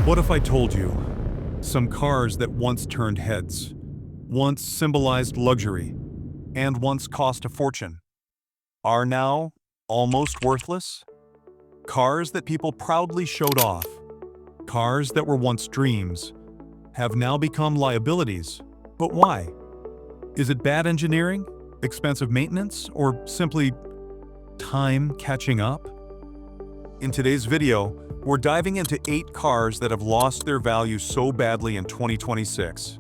What if I told you some cars that once turned heads, once symbolized luxury, and once cost a fortune, are now almost worthless? Cars that people proudly showed off, cars that were once dreams, have now become liabilities. But why? Is it bad engineering, expensive maintenance, or simply time catching up? In today's video, we're diving into 8 cars that have lost their value so badly in 2026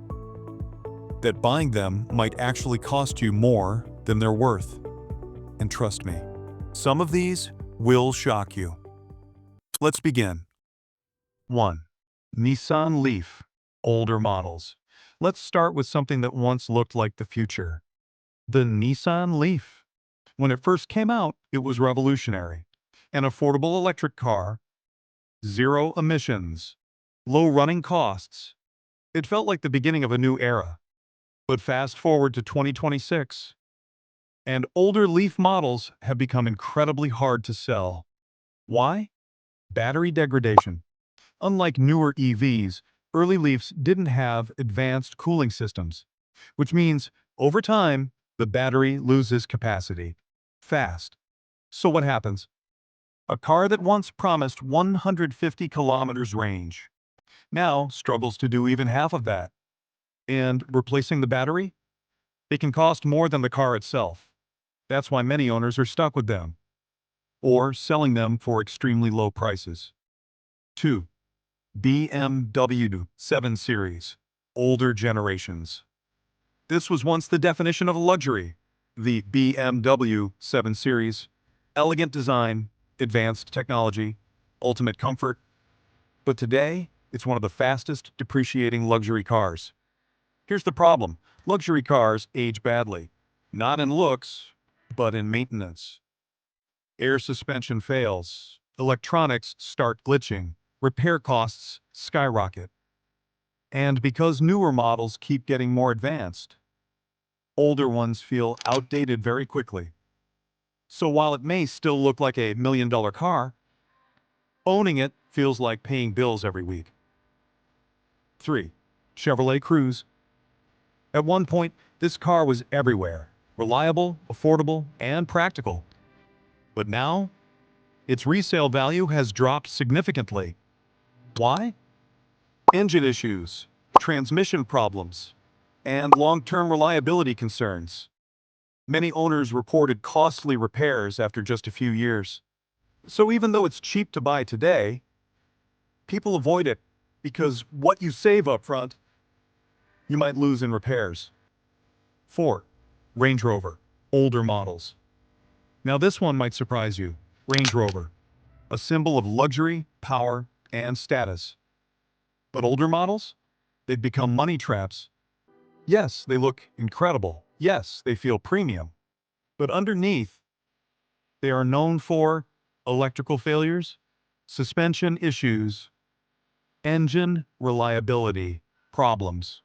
that buying them might actually cost you more than they're worth. And trust me, some of these will shock you. Let's begin. 1. Nissan Leaf, older models. Let's start with something that once looked like the future. The Nissan Leaf. When it first came out, it was revolutionary. An affordable electric car, zero emissions, low running costs. It felt like the beginning of a new era. But fast forward to 2026, and older Leaf models have become incredibly hard to sell. Why? Battery degradation. Unlike newer EVs, early Leafs didn't have advanced cooling systems, which means, over time, the battery loses capacity. Fast. So what happens? A car that once promised 150 kilometers range now struggles to do even half of that. And replacing the battery? It can cost more than the car itself. That's why many owners are stuck with them, or selling them for extremely low prices. 2. BMW 7 Series, older generations. This was once the definition of luxury. The BMW 7 Series, elegant design, advanced technology, ultimate comfort. But today, it's one of the fastest depreciating luxury cars. Here's the problem. Luxury cars age badly. Not in looks, but in maintenance. Air suspension fails. Electronics start glitching. Repair costs skyrocket. And because newer models keep getting more advanced, older ones feel outdated very quickly. So while it may still look like a million-dollar car, owning it feels like paying bills every week. 3. Chevrolet Cruze. At one point, this car was everywhere. Reliable, affordable, and practical. But now, its resale value has dropped significantly. Why? Engine issues, transmission problems, and long-term reliability concerns. Many owners reported costly repairs after just a few years. So even though it's cheap to buy today, people avoid it because what you save up front, you might lose in repairs. 4. Range Rover, older models. Now this one might surprise you. Range Rover, a symbol of luxury, power, and status. But older models? They've become money traps. Yes, they look incredible. Yes, they feel premium. But underneath, they are known for electrical failures, suspension issues, engine reliability problems.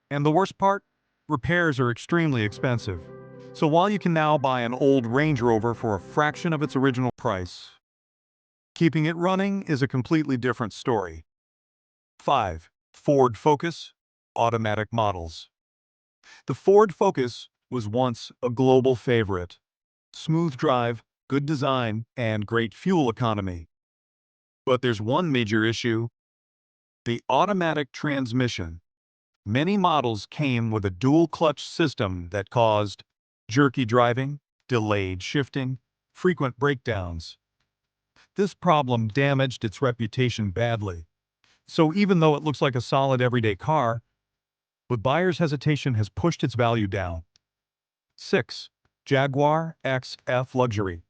And the worst part? Repairs are extremely expensive. So while you can now buy an old Range Rover for a fraction of its original price, keeping it running is a completely different story. 5. Ford Focus, automatic models. The Ford Focus was once a global favorite. Smooth drive, good design, and great fuel economy. But there's one major issue: the automatic transmission. Many models came with a dual-clutch system that caused jerky driving, delayed shifting, frequent breakdowns. This problem damaged its reputation badly. So even though it looks like a solid everyday car, with buyers' hesitation has pushed its value down. 6. Jaguar XF Luxury.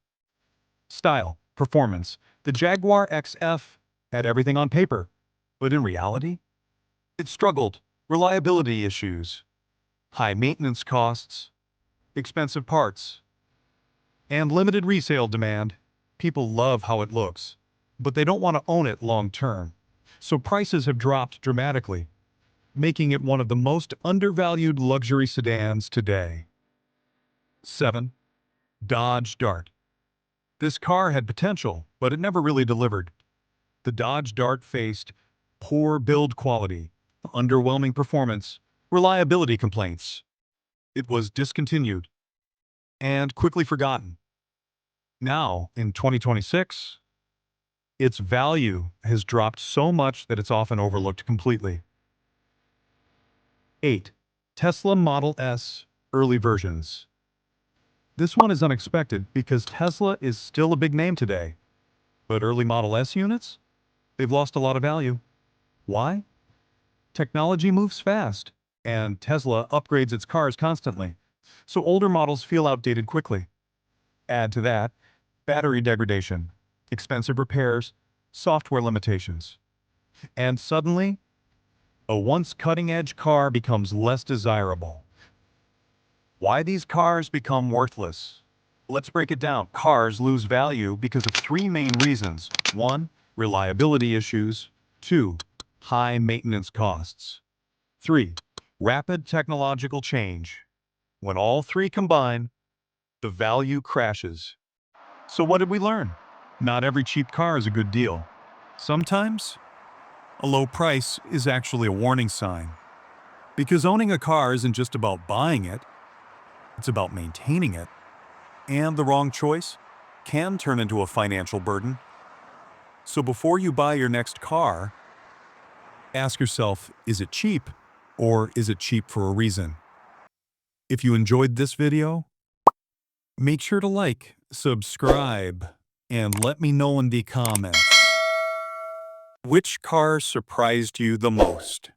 Style, performance. The Jaguar XF had everything on paper, but in reality, it struggled. Reliability issues, high maintenance costs, expensive parts, and limited resale demand. People love how it looks, but they don't want to own it long term. So prices have dropped dramatically, making it one of the most undervalued luxury sedans today. 7. Dodge Dart. This car had potential, but it never really delivered. The Dodge Dart faced Poor build quality, underwhelming performance, reliability complaints. It was discontinued and quickly forgotten. Now, in 2026, its value has dropped so much that it's often overlooked completely. 8. Tesla Model S early versions. This one is unexpected because Tesla is still a big name today. But early Model S units? They've lost a lot of value. Why? Technology moves fast, and Tesla upgrades its cars constantly, so older models feel outdated quickly. Add to that battery degradation, expensive repairs, software limitations. And suddenly, a once cutting-edge car becomes less desirable. Why these cars become worthless? Let's break it down. Cars lose value because of three main reasons. 1. Reliability issues. 2. High maintenance costs. 3. Rapid technological change. When all three combine, the value crashes. So what did we learn? Not every cheap car is a good deal. Sometimes, a low price is actually a warning sign. Because owning a car isn't just about buying it, it's about maintaining it. And the wrong choice can turn into a financial burden. So before you buy your next car, ask yourself, is it cheap? Or is it cheap for a reason? If you enjoyed this video, make sure to like, subscribe, and let me know in the comments. Which car surprised you the most?